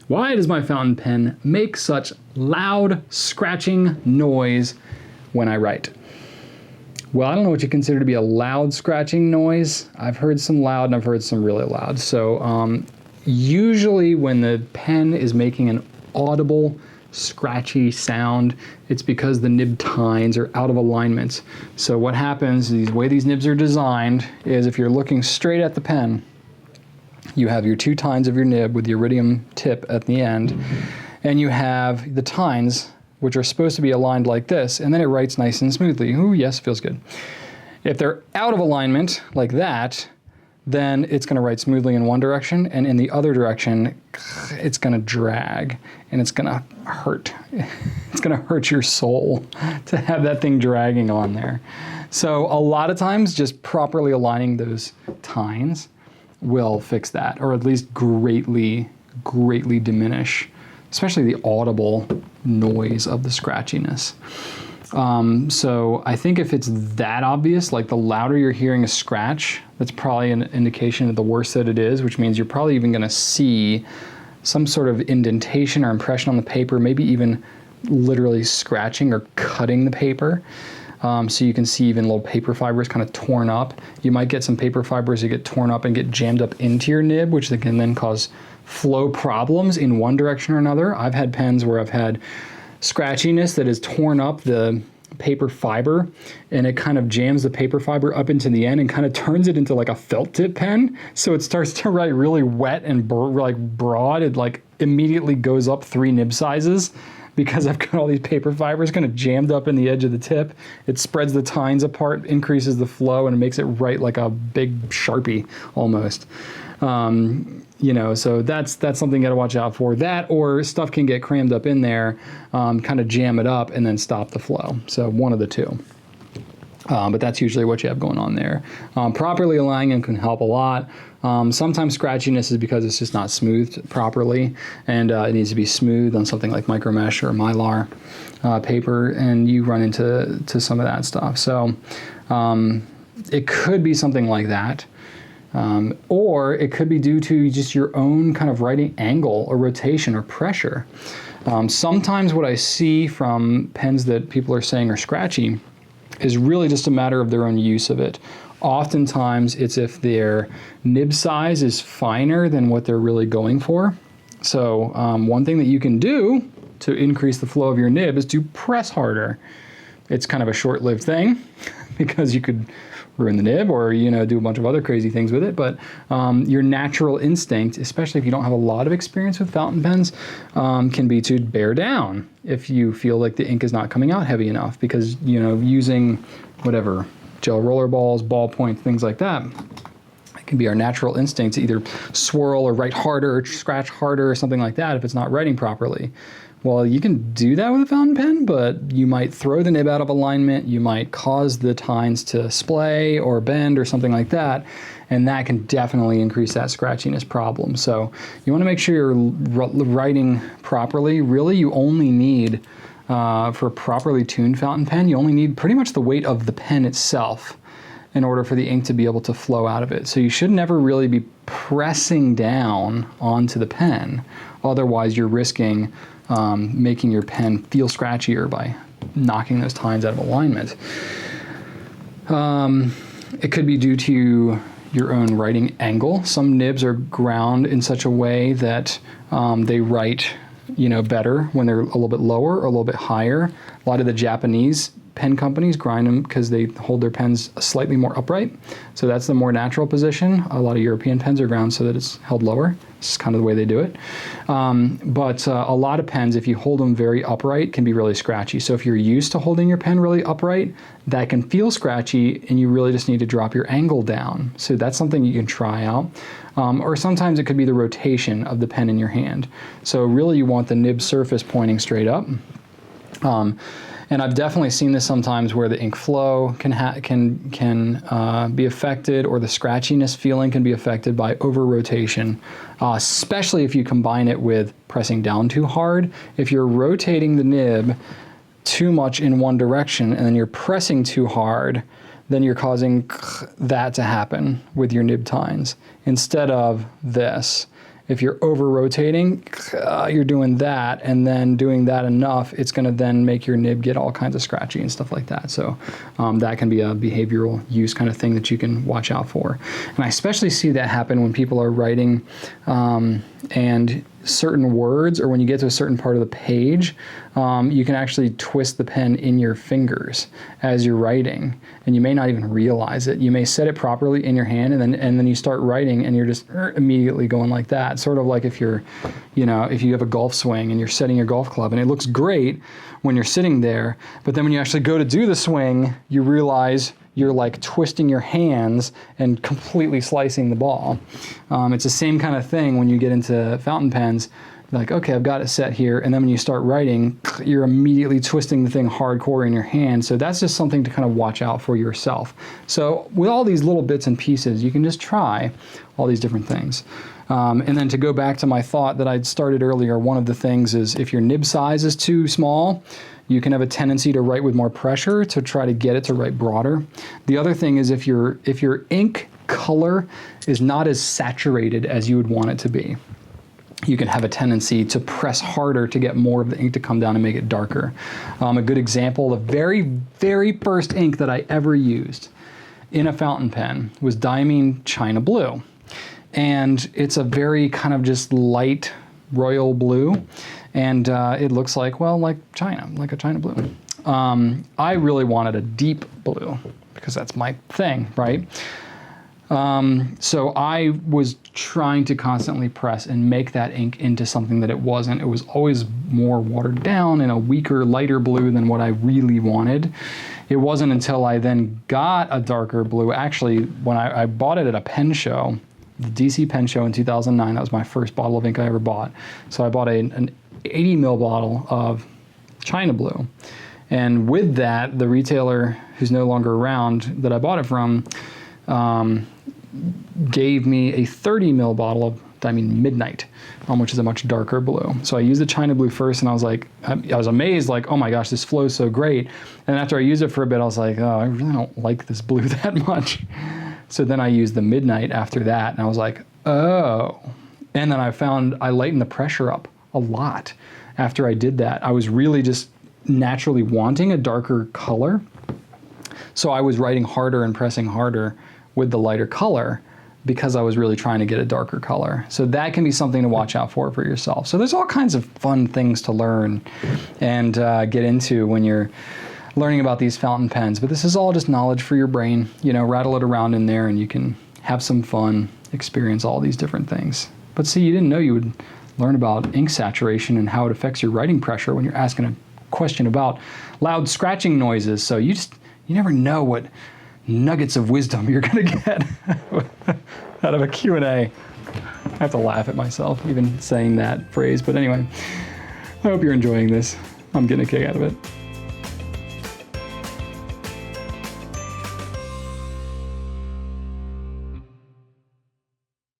Why does my fountain pen make such loud scratching noise when I write? Well, I don't know what you consider to be a loud scratching noise. I've heard some loud and I've heard some really loud. So usually when the pen is making an audible, scratchy sound, it's because the nib tines are out of alignment. So what happens, the way these nibs are designed is if you're looking straight at the pen, you have your two tines of your nib with the iridium tip at the end, and you have the tines, which are supposed to be aligned like this, and then it writes nice and smoothly. Ooh, yes, feels good. If they're out of alignment like that, then it's going to write smoothly in one direction, and in the other direction, it's going to drag, and it's going to hurt. It's going to hurt your soul to have that thing dragging on there. So a lot of times, just properly aligning those tines will fix that, or at least greatly diminish, especially the audible noise of the scratchiness. So I think if it's that obvious, like the louder you're hearing a scratch, that's probably an indication of the worse that it is, which means you're probably even going to see some sort of indentation or impression on the paper, maybe even literally scratching or cutting the paper. So you can see even little paper fibers kind of torn up. You might get some paper fibers that get torn up and get jammed up into your nib, which can then cause flow problems in one direction or another. I've had pens where I've had scratchiness that has torn up the paper fiber, and it kind of jams the paper fiber up into the end and kind of turns it into like a felt tip pen. So it starts to write really wet and broad. It like immediately goes up 3 nib sizes, because I've got all these paper fibers kind of jammed up in the edge of the tip. It spreads the tines apart, increases the flow, and it makes it write like a big Sharpie almost. You know, so that's something you got to watch out for. That, or stuff can get crammed up in there, kind of jam it up and then stop the flow. So one of the two. But that's usually what you have going on there. Properly aligning them can help a lot. Sometimes scratchiness is because it's just not smoothed properly, and it needs to be smooth on something like micro mesh or mylar paper, and you run into some of that stuff. So it could be something like that. Or it could be due to just your own kind of writing angle or rotation or pressure. Sometimes what I see from pens that people are saying are scratchy is really just a matter of their own use of it. Oftentimes it's if their nib size is finer than what they're really going for. So one thing that you can do to increase the flow of your nib is to press harder. It's kind of a short-lived thing because you could ruin the nib or, you know, do a bunch of other crazy things with it. But your natural instinct, especially if you don't have a lot of experience with fountain pens, can be to bear down if you feel like the ink is not coming out heavy enough, because, you know, using whatever, gel roller balls, ballpoint, things like that, it can be our natural instinct to either swirl or write harder or scratch harder or something like that if it's not writing properly. Well, you can do that with a fountain pen, but you might throw the nib out of alignment, you might cause the tines to splay or bend or something like that, and that can definitely increase that scratchiness problem. So you want to make sure you're writing properly. Really, you only need, for a properly tuned fountain pen, you only need pretty much the weight of the pen itself in order for the ink to be able to flow out of it. So you should never really be pressing down onto the pen, otherwise you're risking making your pen feel scratchier by knocking those tines out of alignment. It could be due to your own writing angle. Some nibs are ground in such a way that they write, you know, better when they're a little bit lower or a little bit higher. A lot of the Japanese pen companies grind them because they hold their pens slightly more upright. So that's the more natural position. A lot of European pens are ground so that it's held lower. It's kind of the way they do it. But a lot of pens, if you hold them very upright, can be really scratchy. So if you're used to holding your pen really upright, that can feel scratchy, and you really just need to drop your angle down. So that's something you can try out. Or sometimes it could be the rotation of the pen in your hand. So really you want the nib surface pointing straight up. And I've definitely seen this sometimes where the ink flow can be affected, or the scratchiness feeling can be affected by over-rotation, especially if you combine it with pressing down too hard. If you're rotating the nib too much in one direction and then you're pressing too hard, then you're causing that to happen with your nib tines instead of this. If you're over rotating, you're doing that, and then doing that enough, it's going to then make your nib get all kinds of scratchy and stuff like that. So that can be a behavioral use kind of thing that you can watch out for. And I especially see that happen when people are writing and certain words, or when you get to a certain part of the page, you can actually twist the pen in your fingers as you're writing, and you may not even realize it. You may set it properly in your hand, and then you start writing, and you're just immediately going like that. Sort of like if you're, if you have a golf swing and you're setting your golf club, and it looks great when you're sitting there, but then when you actually go to do the swing, you realize you're like twisting your hands and completely slicing the ball. It's the same kind of thing when you get into fountain pens. Like, okay, I've got it set here, and then when you start writing, you're immediately twisting the thing hardcore in your hand. So that's just something to kind of watch out for yourself. So with all these little bits and pieces, you can just try all these different things. And then to go back to my thought that I'd started earlier, one of the things is if your nib size is too small, you can have a tendency to write with more pressure to try to get it to write broader. The other thing is if your ink color is not as saturated as you would want it to be, you can have a tendency to press harder to get more of the ink to come down and make it darker. A good example, the very, very first ink that I ever used in a fountain pen was Diamine China Blue. And it's a very kind of just light royal blue. And it looks like, well, like China, like a China blue. I really wanted a deep blue because that's my thing, right? So I was trying to constantly press and make that ink into something that it wasn't. It was always more watered down and a weaker, lighter blue than what I really wanted. It wasn't until I then got a darker blue. Actually, when I bought it at a pen show, the DC pen show in 2009, that was my first bottle of ink I ever bought. So I bought an 80 ml bottle of China Blue. And with that, the retailer who's no longer around that I bought it from gave me a 30 ml bottle of Diamine Midnight, which is a much darker blue. So I used the China Blue first, and I was like, I was amazed, like, oh my gosh, this flows so great. And after I used it for a bit, I was like, oh, I really don't like this blue that much. So then I used the Midnight after that, and I was like, oh. And then I found I lightened the pressure up a lot after I did that. I was really just naturally wanting a darker color. So I was writing harder and pressing harder with the lighter color because I was really trying to get a darker color. So that can be something to watch out for yourself. So there's all kinds of fun things to learn and get into when you're learning about these fountain pens. But this is all just knowledge for your brain. Rattle it around in there and you can have some fun, experience all these different things. But see, you didn't know you would learn about ink saturation and how it affects your writing pressure when you're asking a question about loud scratching noises. So you never know what nuggets of wisdom you're going to get out of a Q&A. I have to laugh at myself even saying that phrase. But anyway, I hope you're enjoying this. I'm getting a kick out of it.